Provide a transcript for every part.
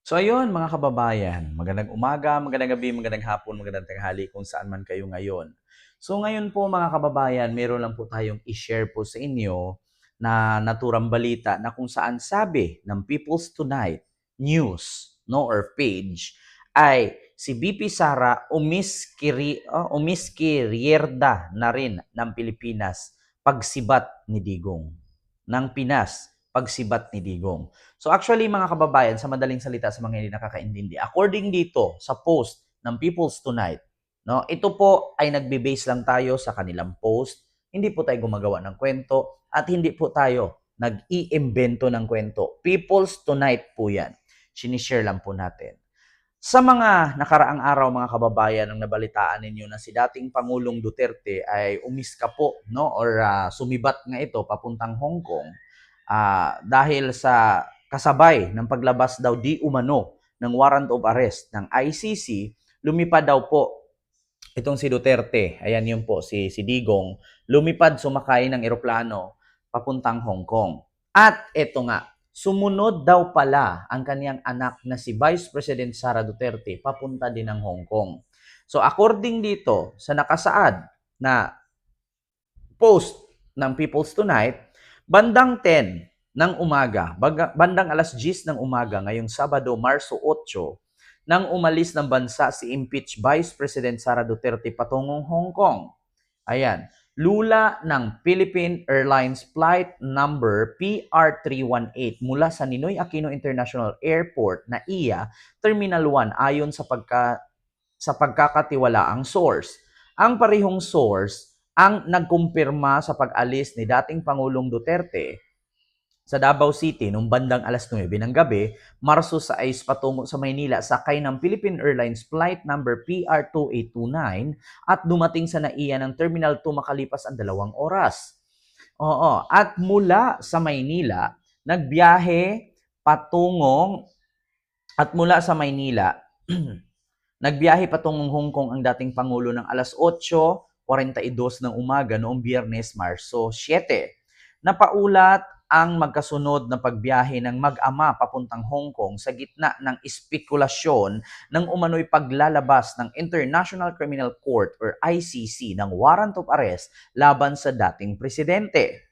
So ayun mga kababayan, magandang umaga, magandang gabi, magandang hapon, magandang tanghali kung saan man kayo ngayon. So ngayon po mga kababayan, meron lang po tayong i-share po sa inyo na naturang balita na kung saan sabi ng People's Tonight News no or page ay si BP Sara umiskirierda na rin ng Pilipinas pagsibat ni Digong. Ng Pinas pagsibat ni Digong. So actually mga kababayan, sa madaling salita sa mga hindi nakakaintindi, according dito sa post ng People's Tonight, no, ito po ay nagbe-base lang tayo sa kanilang post. Hindi po tayo gumagawa ng kwento at hindi po tayo nag-iimbento ng kwento. People's Tonight po yan. Sinishare lang po natin. Sa mga nakaraang araw mga kababayan, ang nabalitaan ninyo na si dating Pangulong Duterte ay umiska po no or sumibat nga ito papuntang Hong Kong dahil sa kasabay ng paglabas daw di umano ng warrant of arrest ng ICC, lumipad daw po itong si Duterte. Ayan yun po si Digong, lumipad sumakay ng eroplano papuntang Hong Kong. At eto nga, sumunod daw pala ang kaniyang anak na si Vice President Sara Duterte papunta din ng Hong Kong. So according dito sa nakasaad na post ng People's Tonight, bandang 10 ng umaga, bandang alas 10 ng umaga ngayong Sabado, Marso 8, nang umalis ng bansa si impeached Vice President Sara Duterte patungong Hong Kong. Ayan, lula ng Philippine Airlines flight number PR318 mula sa Ninoy Aquino International Airport na iya Terminal 1 ayon sa pagkakatiwalaang source. Ang parehong source ang nagkumpirma sa pag-alis ni dating Pangulong Duterte sa Davao City noong bandang alas 9 ng gabi, Marso 6 patungo sa Maynila sakay ng Philippine Airlines flight number PR2829 at dumating sa NAIA ng Terminal 2 makalipas ang 2 oras. Oo, at mula sa Maynila, nagbiyahe patungong at mula sa Maynila, nagbiyahe patungong Hong Kong ang dating Pangulo ng alas 8:42 ng umaga noong Biyernes, Marso 7. Napaulat ang magkasunod na pagbiyahe ng mag-ama papuntang Hong Kong sa gitna ng espekulasyon ng umano'y paglalabas ng International Criminal Court or ICC ng warrant of arrest laban sa dating presidente.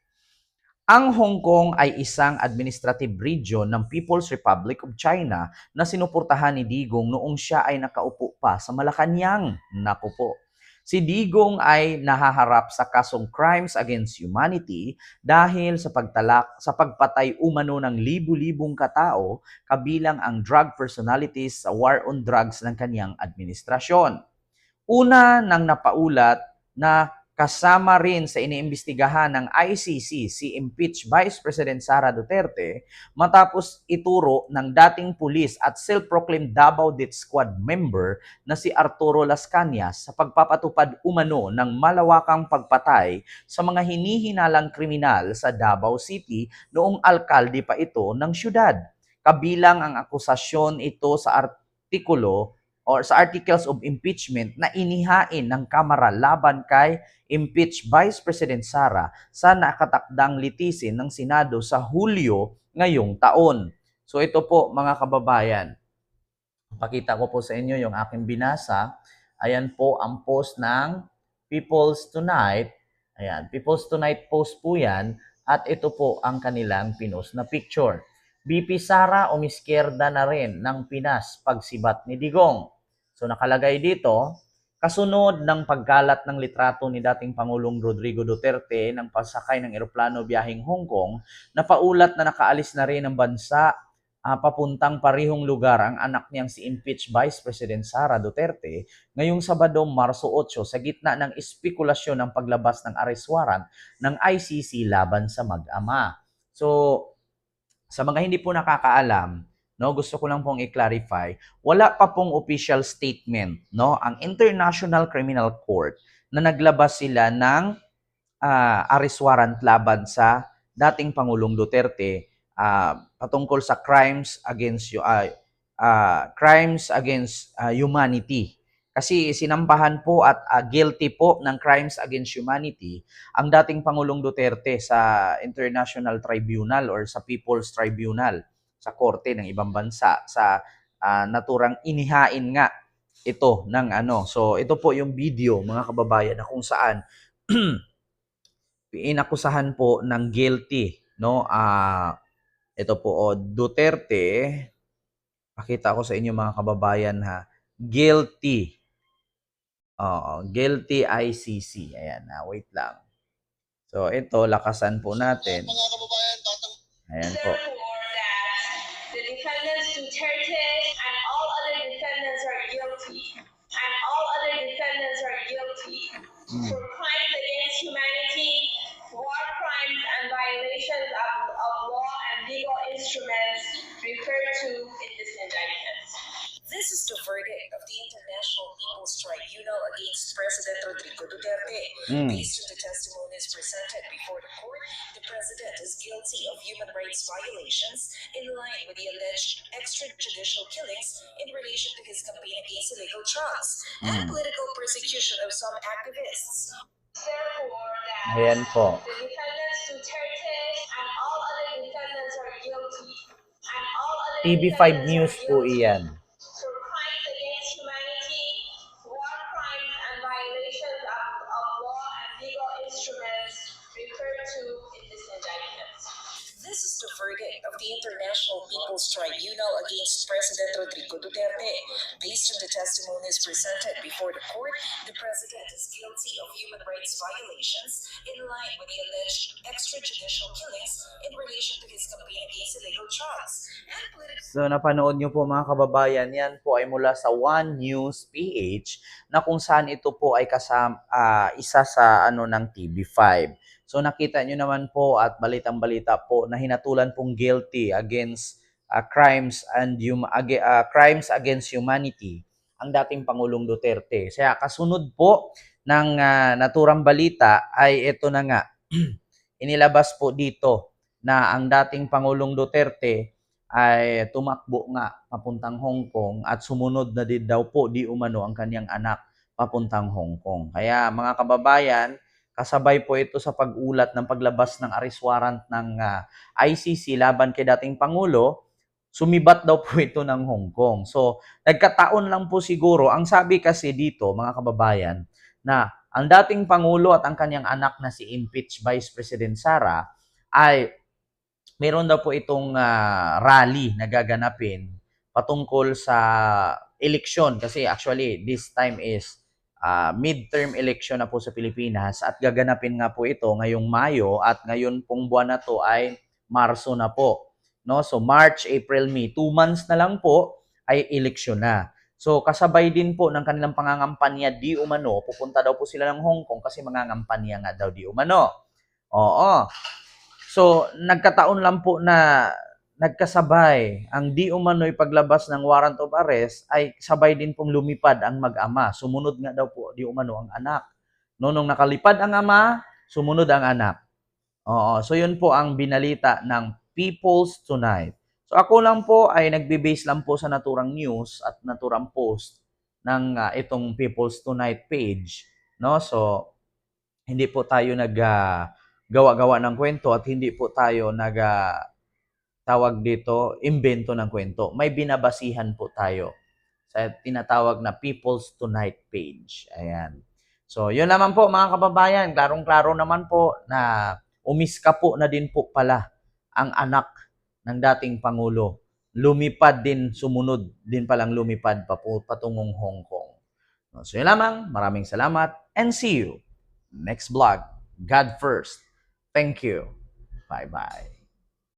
Ang Hong Kong ay isang administrative region ng People's Republic of China na sinuportahan ni Digong noong siya ay nakaupo pa sa Malacanang. Naku po. Si Digong ay nahaharap sa kasong crimes against humanity dahil sa pagpatay umano ng libu-libong katao kabilang ang drug personalities sa war on drugs ng kanyang administrasyon. Una nang napaulat na kasama rin sa iniimbestigahan ng ICC si impeached Vice President Sara Duterte matapos ituro ng dating pulis at self-proclaimed Davao Death Squad member na si Arturo Las Cañas sa pagpapatupad umano ng malawakang pagpatay sa mga hinihinalang kriminal sa Davao City noong alkalde pa ito ng syudad. Kabilang ang akusasyon ito sa artikulo or sa articles of impeachment na inihain ng Kamara laban kay impeached Vice President Sara sa nakatakdang litisin ng Senado sa Hulyo ngayong taon. So ito po mga kababayan, pakita ko po sa inyo yung aking binasa. Ayan po ang post ng People's Tonight. Ayan, People's Tonight post po yan at ito po ang kanilang pinost na picture. BP Sara umiskierda na rin ng Pinas pagsibat ni Digong. So nakalagay dito, kasunod ng pagkalat ng litrato ni dating Pangulong Rodrigo Duterte ng pasakay ng eroplano biyaheng Hong Kong, napaulat na nakaalis na rin ng bansa papuntang parehong lugar ang anak niyang si impeached Vice President Sara Duterte ngayong Sabado, Marso 8 sa gitna ng espekulasyon ng paglabas ng arrest warrant ng ICC laban sa mag-ama. So, sa mga hindi po nakakaalam, no, gusto ko lang pong i-clarify, wala pa pong official statement, no, ang International Criminal Court na naglabas sila ng arrest warrant laban sa dating Pangulong Duterte patungkol sa crimes against humanity. Kasi sinampahan po at guilty po ng crimes against humanity ang dating Pangulong Duterte sa International Tribunal or sa People's Tribunal sa korte ng ibang bansa sa naturang inihain nga ito ng ano. So ito po yung video mga kababayan na kung saan inakusahan po ng guilty, no? Ito po Duterte, pakita ko sa inyo mga kababayan ha. Guilty. Guilty ICC. Ayan, wait lang. So ito lakasan po natin. Ayan po. The defendants Duterte and all other defendants are guilty. And all other defendants are guilty for crimes against humanity, war crimes, and violations of law and legal instruments referred to in this indictment. This is the verdict of the International People's Tribunal against President Rodrigo Duterte. Based on the testimonies presented before the court, the president is guilty of human rights violations in line with the alleged extrajudicial killings in relation to his campaign against illegal drugs and political persecution of some activists. Therefore, that Ayan po. the defendants Duterte and all other defendants are guilty. And all other TV5 defendants News are po guilty iyan. for crimes against humanity, war crimes, and violations of law and legal instruments referred to in this indictment. This is the verdict of the International People's Tribunal against President Rodrigo Duterte. Based on the testimonies presented before the court, the president is guilty of human rights violations in line with the alleged extrajudicial killings in relation to his campaign against illegal drugs and political. So napanood nyo po mga kababayan, yan po ay mula sa One News PH na kung saan ito po ay isa sa ng TV5. So nakita nyo naman po at balitang-balita po na hinatulan pong guilty against crimes against humanity ang dating Pangulong Duterte. Kaya kasunod po ng naturang balita ay ito na nga. Inilabas po dito na ang dating Pangulong Duterte ay tumakbo nga papuntang Hong Kong at sumunod na din daw po di umano ang kanyang anak papuntang Hong Kong. Kaya mga kababayan, kasabay po ito sa pag-ulat ng paglabas ng arrest warrant ng ICC laban kay dating Pangulo, sumibat daw po ito ng Hong Kong. So, nagkataon lang po siguro, ang sabi kasi dito mga kababayan, na ang dating Pangulo at ang kanyang anak na si impeached Vice President Sara ay meron daw po itong rally na gaganapin patungkol sa eleksyon kasi actually this time is midterm election na po sa Pilipinas at gaganapin nga po ito ngayong Mayo at ngayon pong buwan na to ay Marso na po. No? So March, April, May, 2 months na lang po ay eleksyon na. So kasabay din po ng kanilang pangangampanya di umano, pupunta daw po sila ng Hong Kong kasi mangangampanya nga daw di umano. Oo. So nagkataon lang po na nagkasabay ang di umano'y paglabas ng warrant of arrest ay sabay din pong lumipad ang mag-ama. Sumunod nga daw po di umano ang anak. No, nung nakalipad ang ama, sumunod ang anak. Oo, so yun po ang binalita ng People's Tonight. So ako lang po ay nagbe-base lang po sa naturang news at naturang post ng itong People's Tonight page, no? So hindi po tayo gawa-gawa ng kwento at hindi po tayo tawag dito, imbento ng kwento. May binabasihan po tayo sa tinatawag na People's Tonight page. Ayan. So, yun naman po mga kababayan, klarong-klaro naman po na umiska po na din po pala ang anak ng dating Pangulo. Lumipad din, sumunod din palang lumipad pa po patungong Hong Kong. So, yun lamang. Maraming salamat and see you next vlog. God first. Thank you. Bye-bye.